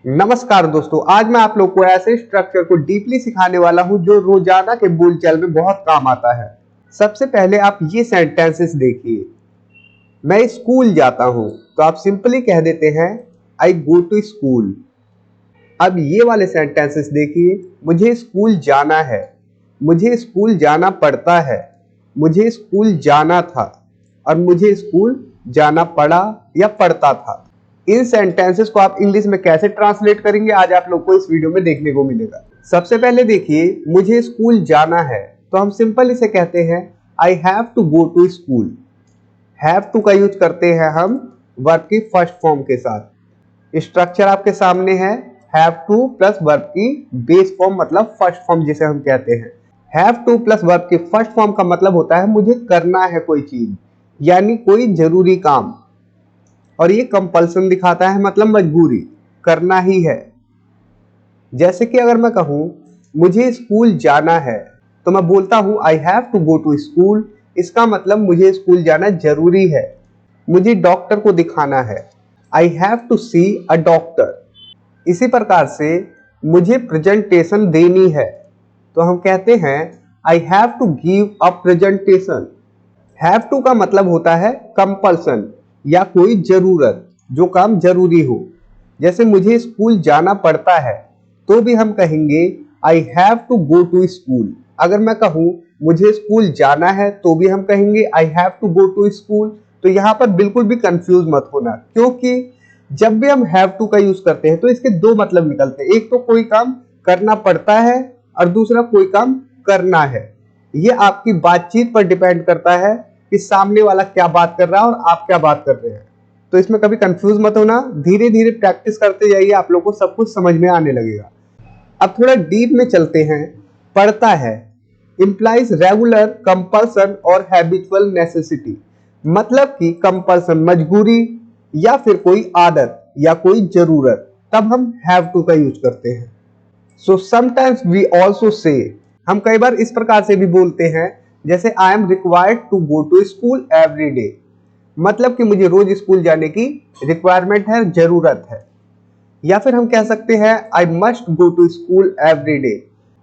नमस्कार दोस्तों, आज मैं आप लोग को ऐसे स्ट्रक्चर को डीपली सिखाने वाला हूं जो रोजाना के बोलचाल में बहुत काम आता है। सबसे पहले आप ये सेंटेंसेस देखिए। मैं स्कूल जाता हूं तो आप सिंपली कह देते हैं आई गो टू स्कूल। अब ये वाले सेंटेंसेस देखिए, मुझे स्कूल जाना है, मुझे स्कूल जाना पड़ता है, मुझे स्कूल जाना था और मुझे स्कूल जाना पड़ा या पड़ता था। इन सेंटेंसेस को आप इंग्लिश में कैसे ट्रांसलेट करेंगे आज आप लोग को इस वीडियो में देखने को मिलेगा। सबसे पहले देखिए, मुझे स्कूल जाना है तो हम सिंपल इसे कहते हैं I have to go to school. Have to का यूज करते हैं हम वर्ब की फर्स्ट फॉर्म के साथ। स्ट्रक्चर आपके सामने है, हैव टू प्लस वर्ब की बेस फॉर्म मतलब फर्स्ट फॉर्म जिसे हम कहते हैं। हैव टू प्लस वर्ब की फर्स्ट फॉर्म का मतलब होता है मुझे करना है कोई चीज, यानी कोई जरूरी काम, और ये कंपल्सन दिखाता है मतलब मजबूरी, करना ही है। जैसे कि अगर मैं कहूं मुझे स्कूल जाना है तो मैं बोलता हूं I have to go to school. इसका मतलब मुझे स्कूल जाना जरूरी है। मुझे डॉक्टर को दिखाना है, I have to see a doctor. इसी प्रकार से मुझे प्रेजेंटेशन देनी है तो हम कहते हैं I have to give a presentation. Have to का मतलब होता है कंपल्सन या कोई जरूरत, जो काम जरूरी हो। जैसे मुझे स्कूल जाना पड़ता है तो भी हम कहेंगे I have to go to school. अगर मैं कहूं मुझे स्कूल जाना है तो भी हम कहेंगे I have to go to school. तो यहाँ पर बिल्कुल भी कंफ्यूज मत होना, क्योंकि जब भी हम हैव टू का यूज करते हैं तो इसके दो मतलब निकलते हैं। एक तो कोई काम करना पड़ता है और दूसरा कोई काम करना है। ये आपकी बातचीत पर डिपेंड करता है कि सामने वाला क्या बात कर रहा है और आप क्या बात कर रहे हैं। तो इसमें कभी कंफ्यूज मत होना, धीरे धीरे प्रैक्टिस करते जाइए, आप लोग को सब कुछ समझ में आने लगेगा। अब थोड़ा डीप में चलते हैं। पढ़ता है इंप्लाइज रेगुलर, कंपल्सन और हैबिचुअल नेसेसिटी, मतलब कि कंपल्सन मजबूरी या फिर कोई आदत या कोई जरूरत, तब हम हैव टू का यूज करते हैं। So sometimes we also say, हम कई बार इस प्रकार से भी बोलते हैं जैसे I am required to go to school every day, मतलब कि मुझे रोज स्कूल जाने की रिक्वायरमेंट है, जरूरत है। या फिर हम कह सकते हैं I must go to school every day,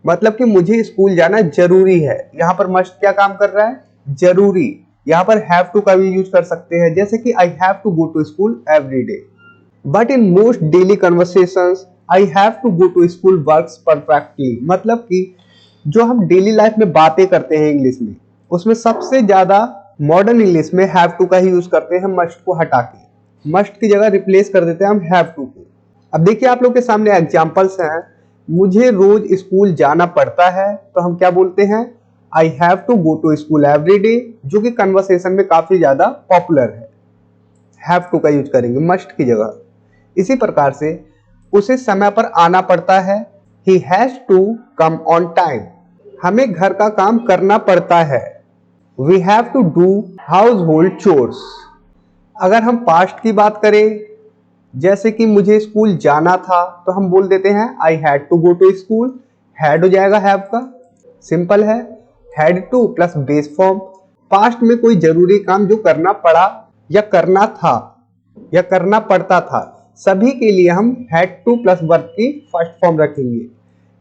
मतलब कि मुझे स्कूल जाना जरूरी है। यहाँ पर मस्ट क्या काम कर रहा है, जरूरी। यहाँ पर हैव टू का भी यूज कर सकते हैं, जैसे कि I have to go to school every day. But in most daily conversations I have to go to school works perfectly, मतलब कि जो हम डेली लाइफ में बातें करते हैं इंग्लिश में, उसमें सबसे ज्यादा मॉडर्न इंग्लिश में हैव टू का ही यूज करते हैं, मस्ट को हटा के। मस्ट की जगह रिप्लेस कर देते हैं हम हैव टू को। अब देखिए आप लोग के सामने एग्जांपल्स हैं। मुझे रोज स्कूल जाना पड़ता है तो हम क्या बोलते हैं, I have to go to school every day, जो कि कन्वर्सेशन में काफी ज्यादा पॉपुलर है। हैव टू का यूज करेंगे मस्ट की जगह। इसी प्रकार से उसे समय पर आना पड़ता है, he has to come on time, हमें घर का काम करना पड़ता है, we have to do household chores. अगर हम पास्ट की बात करें, जैसे कि मुझे स्कूल जाना था तो हम बोल देते हैं I had to go to school. Had हो जाएगा हैव का, सिंपल है। Had to plus base form, past में कोई जरूरी काम जो करना पड़ा या करना था या करना पड़ता था, सभी के लिए हम हैड टू प्लस वर्ब की फर्स्ट फॉर्म रखेंगे।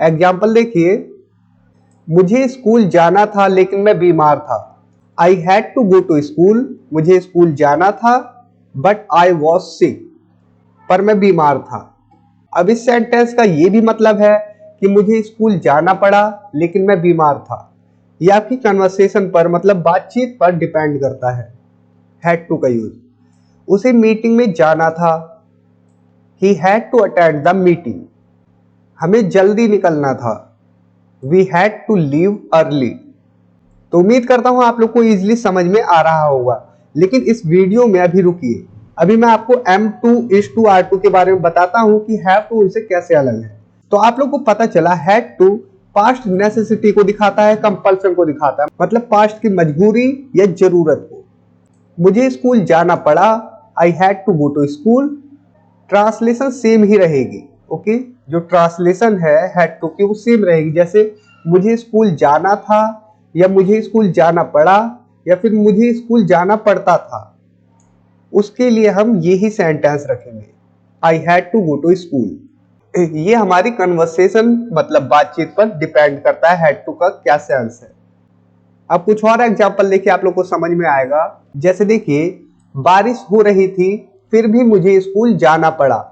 एग्जाम्पल देखिए, मुझे स्कूल जाना था लेकिन मैं बीमार था। I had to go to school, मुझे स्कूल जाना था, बट आई वॉज सिक, पर मैं बीमार था। अब इस सेंटेंस का ये भी मतलब है कि मुझे स्कूल जाना पड़ा लेकिन मैं बीमार था। ये आपकी कन्वर्सेशन पर मतलब बातचीत पर डिपेंड करता है हैड टू का यूज। उसे मीटिंग में जाना था, he had to attend the meeting, हमें जल्दी निकलना था, we had to leave early. तो उम्मीद करता हूं आप लोग को इजीली समझ में आ रहा होगा। लेकिन इस वीडियो में अभी रुकिए, अभी मैं आपको M2:R2 के बारे में बताता हूं कि हैव टू उनसे कैसे अलग है। तो आप लोग को पता चला हैड टू पास्ट नेसेसिटी को दिखाता है, कंपल्सन को दिखाता है, मतलब पास्ट की मजबूरी या जरूरत को। मुझे स्कूल जाना पड़ा, I had to go to school, translation same ही रहेगी। ओके, जो ट्रांसलेशन है हैड टू की वो सेम रहेगी। जैसे मुझे स्कूल जाना था या मुझे स्कूल जाना पड़ा या फिर मुझे स्कूल जाना पड़ता था, उसके लिए हम यही सेंटेंस रखेंगे, I had to go to school. ये हमारी कन्वर्सेशन मतलब बातचीत पर डिपेंड करता है हैड टू का क्या सेंस है। अब कुछ और एग्जांपल देखिए, आप लोग को समझ में आएगा। जैसे देखिए, बारिश हो रही थी फिर भी मुझे स्कूल जाना पड़ा।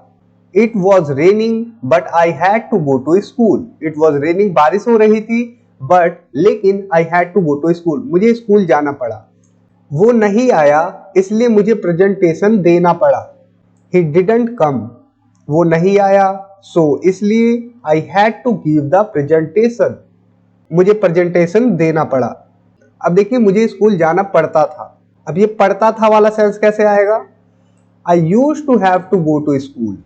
It was raining but I had to go to school. It was raining, बारिश हो रही थी, बट लेकिन I had to go to school, मुझे स्कूल जाना पड़ा। वो नहीं आया इसलिए मुझे प्रेजेंटेशन देना पड़ा। ही डिडंट कम, वो नहीं आया सो इसलिए I had to give the presentation, मुझे प्रेजेंटेशन देना पड़ा। अब देखिए, मुझे स्कूल जाना पड़ता था। अब ये पड़ता था वाला सेंस कैसे आएगा? I used to have to go to school.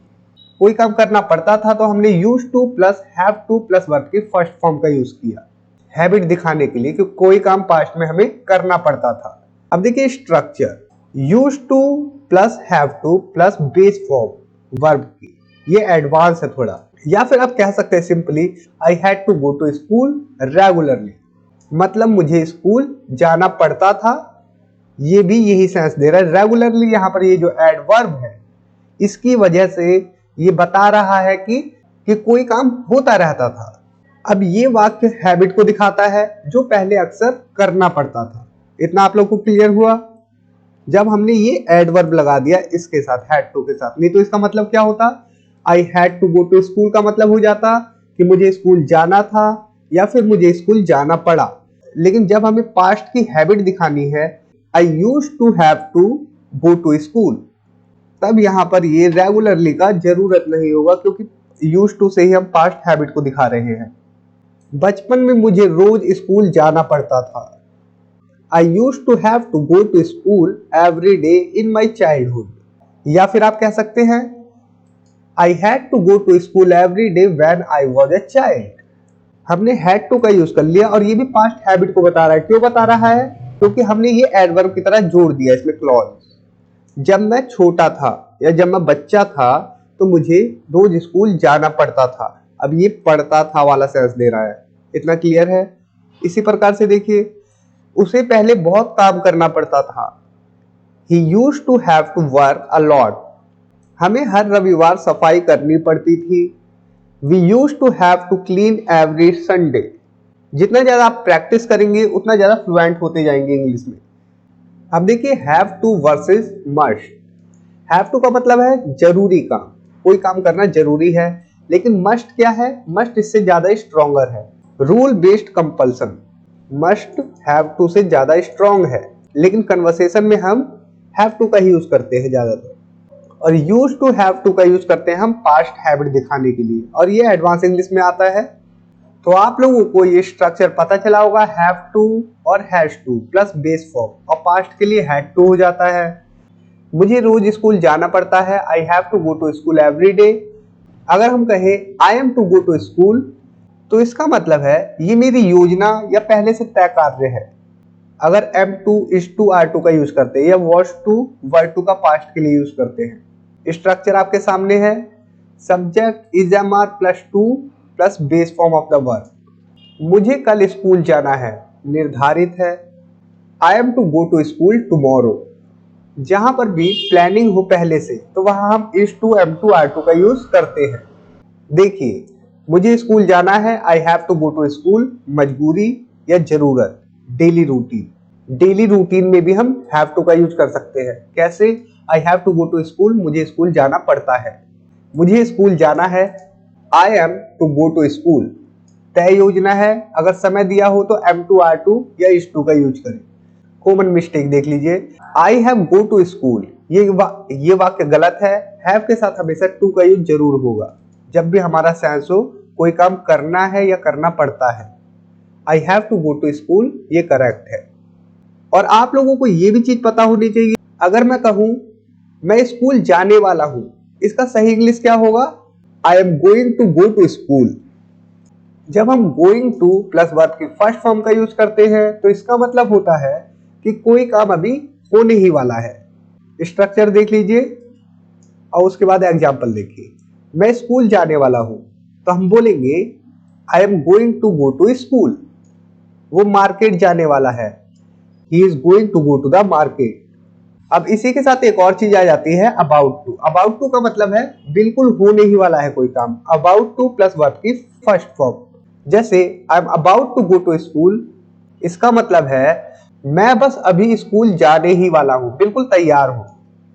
कोई काम करना पड़ता था तो हमने used to plus have to plus verb की फर्स्ट फॉर्म का यूज किया हैबिट दिखाने के लिए कि कोई काम पास्ट में हमें करना पड़ता था। अब देखिए structure, use to plus have to plus base form verb की, ये एडवांस है थोड़ा। या फिर आप कह सकते हैं simply I had to go to school regularly, मतलब मुझे स्कूल जाना पड़ता था। ये भी यही सेंस दे रहा है। रेगुलरली यहाँ पर ये जो एडवर्ब है इसकी वजह से ये बता रहा है कि कोई काम होता रहता था। अब ये वाक्य हैबिट को दिखाता है जो पहले अक्सर करना पड़ता था। इतना आप लोग को क्लियर हुआ? जब हमने ये एडवर्ब लगा दिया इसके साथ, हैड टू के साथ, नहीं तो इसका मतलब क्या होता? I had to go to school का मतलब हो जाता कि मुझे स्कूल जाना था या फिर मुझे स्कूल जाना पड़ा। लेकिन जब हमें पास्ट की हैबिट दिखानी है, I used to have to go to school, तब यहाँ पर ये रेगुलरली का जरूरत नहीं होगा क्योंकि यूज टू से ही हम पास्ट हैबिट को दिखा रहे हैं। बचपन में मुझे रोज स्कूल जाना पड़ता था। I used to have to go to school every day in my childhood. या फिर आप कह सकते हैं I had to go to school every day when I was a child. हमने हैड टू का यूज कर लिया और ये भी पास्ट हैबिट को बता रहा है। क्यों बता रहा है? क्योंकि हमने ये एडवर्ब की तरह जोड़ दिया इसमें क्लॉज। जब मैं छोटा था या जब मैं बच्चा था तो मुझे रोज स्कूल जाना पड़ता था। अब ये पढ़ता था वाला सेंस दे रहा है। इतना क्लियर है? इसी प्रकार से देखिए, उसे पहले बहुत काम करना पड़ता था। He used to have to work a lot. हमें हर रविवार सफाई करनी पड़ती थी। We used to have to clean every Sunday. जितना ज्यादा आप प्रैक्टिस करेंगे उतना ज्यादा फ्लुएंट होते जाएंगे इंग्लिश में। अब देखिए have to versus must. Have to का मतलब है जरूरी काम, कोई काम करना जरूरी है। लेकिन मस्ट क्या है? मस्ट इससे ज्यादा स्ट्रॉन्गर है। Rule based compulsion, must have to से ज्यादा स्ट्रॉन्ग है। लेकिन कन्वर्सेशन में हम हैव टू का ही यूज करते हैं ज्यादातर। और यूज टू हैव टू का यूज करते हैं हम पास्ट हैबिट दिखाने के लिए, और ये एडवांस इंग्लिश में आता है। तो आप लोगों को ये स्ट्रक्चर पता चला होगा, हैव टू और has to plus base form, और पास्ट के लिए हैड टू हो जाता है। मुझे रोज स्कूल जाना पड़ता है, I have to go to school every day. अगर हम कहें I am to go to school तो इसका मतलब है ये मेरी योजना या पहले से तय कार्य है। अगर am to, is to, are to का यूज करते हैं या वॉज टू, वर टू का पास्ट के लिए यूज करते हैं। स्ट्रक्चर आपके सामने है। Subject is am are plus to plus base form of the verb. मुझे कल स्कूल जाना है, निर्धारित है। I am to go to school tomorrow. जहां पर भी प्लानिंग हो पहले से तो वहां हम is to, am to, are to का यूज करते हैं। देखिए, मुझे स्कूल जाना है, I have to go to school, मजबूरी या जरूरत। डेली रूटीन, डेली रूटीन में भी हम हैव टू का यूज कर सकते हैं। कैसे? I have to go to school, मुझे स्कूल जाना पड़ता है। मुझे स्कूल जाना है, I am to go to school. तय योजना है, अगर समय दिया हो तो एम टू, आर टू या इज टू का यूज करें। कॉमन मिस्टेक देख लीजिए, I have go to school, ये वाक्य गलत है। हैव के साथ हमेशा टू का यूज जरूर होगा जब भी हमारा सेंस हो कोई काम करना है या करना पड़ता है। I have to go to school ये करेक्ट है। और आप लोगों को ये भी चीज पता होनी चाहिए, अगर मैं कहूं मैं स्कूल जाने वाला हूं, इसका सही इंग्लिश क्या होगा? I am going to go to school. जब हम गोइंग टू प्लस वर्ब की फर्स्ट फॉर्म का यूज करते हैं तो इसका मतलब होता है कि कोई काम अभी होने ही वाला है। स्ट्रक्चर देख लीजिए और उसके बाद एग्जाम्पल देखिए। मैं स्कूल जाने वाला हूं तो हम बोलेंगे I am going to go to school. वो मार्केट जाने वाला है, he is going to go to the market. अब इसी के साथ एक और चीज आ जाती है अबाउट टू। अबाउट टू का मतलब है बिल्कुल होने ही वाला है कोई काम। अबाउट टू प्लस वर्ब की फर्स्ट फॉर्म। जैसे I am about to go to school, इसका मतलब है मैं बस अभी स्कूल जाने ही वाला हूं, बिल्कुल तैयार हूं।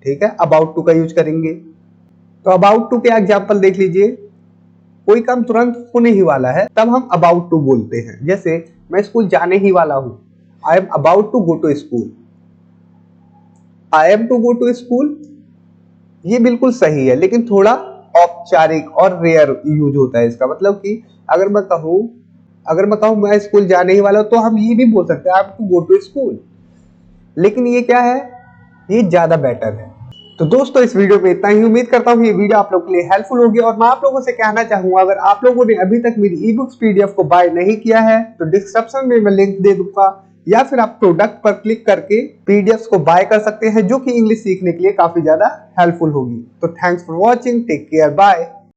ठीक है, अबाउट टू का यूज करेंगे। तो अबाउट टू के एग्जाम्पल देख लीजिए। कोई काम तुरंत होने ही वाला है तब हम अबाउट टू बोलते हैं। जैसे मैं स्कूल जाने ही वाला हूं, I am about to go to school. I am to go to school ये बिल्कुल सही है, लेकिन थोड़ा औपचारिक और रेयर यूज होता है इसका। मतलब कि अगर मैं कहूं मैं स्कूल जाने ही वाला हूं, तो हम ये भी बोल सकते हैं I am to go to school. लेकिन ये क्या है, ये ज्यादा बेटर है। तो दोस्तों इस वीडियो में इतना ही। उम्मीद करता हूँ ये वीडियो आप लोगों के लिए हेल्पफुल होगी। और मैं आप लोगों से कहना चाहूंगा, अगर आप लोगों ने अभी तक मेरी ई बुक्स पीडीएफ को बाय नहीं किया है तो डिस्क्रिप्शन में मैं लिंक दे दूंगा, या फिर आप प्रोडक्ट पर क्लिक करके पीडीएफ को बाय कर सकते हैं, जो कि इंग्लिश सीखने के लिए काफी ज्यादा हेल्पफुल होगी। तो thanks for watching, take care, bye.